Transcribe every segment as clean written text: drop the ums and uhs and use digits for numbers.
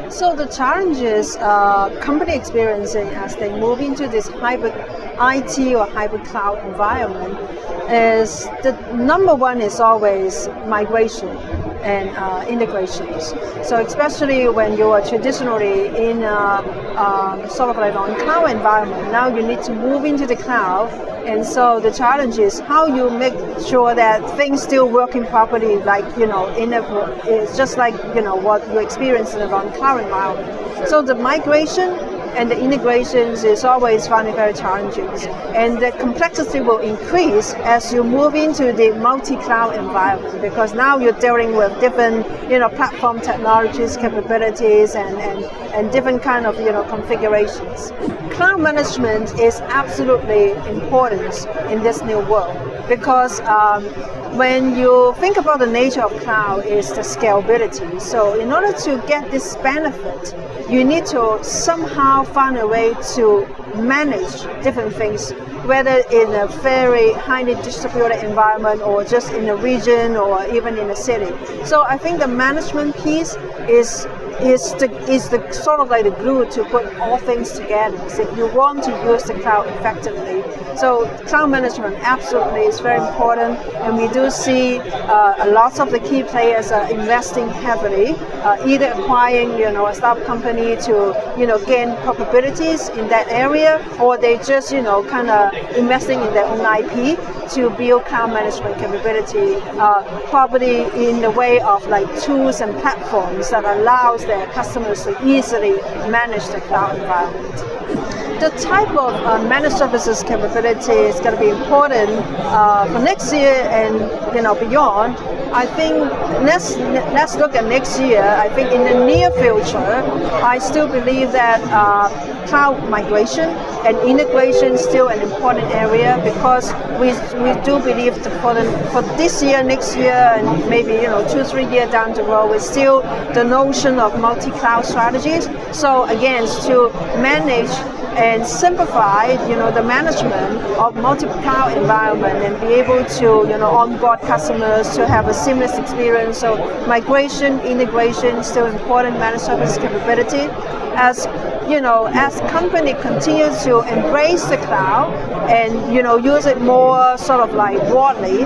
So the challenges company experiencing as they move into this hybrid IT or hybrid cloud environment is the number one is always migration and integrations. So especially when you are traditionally in sort of like on cloud environment, now you need to move into the cloud. And so the challenge is how you make sure that things still working properly, like, it's just like, what you experience in a cloud environment. So the migration and the integrations is always finding very challenging. And the complexity will increase as you move into the multi-cloud environment, because now you're dealing with different, platform technologies, capabilities, and different kind of, configurations. Cloud management is absolutely important in this new world, because when you think about the nature of cloud is the scalability. So in order to get this benefit, you need to somehow find a way to manage different things, whether in a very highly distributed environment or just in a region or even in a city. So I think the management piece is the sort of like the glue to put all things together. So if you want to use the cloud effectively, so cloud management absolutely is very important, and we do see a lot of the key players are investing heavily, either acquiring a startup company to gain capabilities in that area, or they just kind of investing in their own IP to build cloud management capability, probably in the way of like tools and platforms that allows their customers to easily manage the cloud environment. The type of managed services capability is going to be important for next year and beyond. I think let's look at next year. I think in the near future, I still believe that cloud migration and integration is still an important area, because we do believe that for this year, next year, and maybe 2-3 years down the road, is still the notion of multi-cloud strategies. So again, to manage and simplify, the management of multi-cloud environment and be able to, onboard customers to have a seamless experience. So migration, integration is still important managed service capability. As company continue to embrace the cloud and use it more sort of like broadly,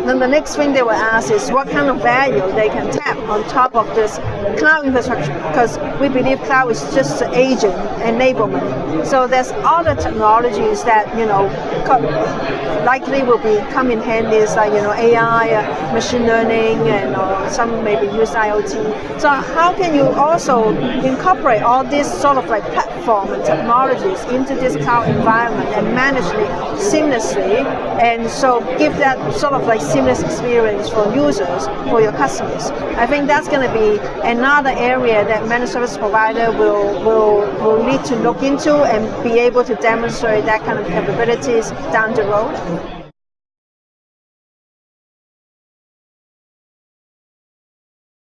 then the next thing they will ask is what kind of value they can tap on top of this cloud infrastructure, because we believe cloud is just an agent enablement. So there's other technologies that likely will be come in handy, like AI, machine learning, and some maybe use IoT. So how can you also incorporate all these sort of like platform and technologies into this cloud environment and manage it seamlessly, and so give that sort of like seamless experience for users, for your customers. I think that's going to be another area that managed service provider will need to look into and be able to demonstrate that kind of capabilities down the road.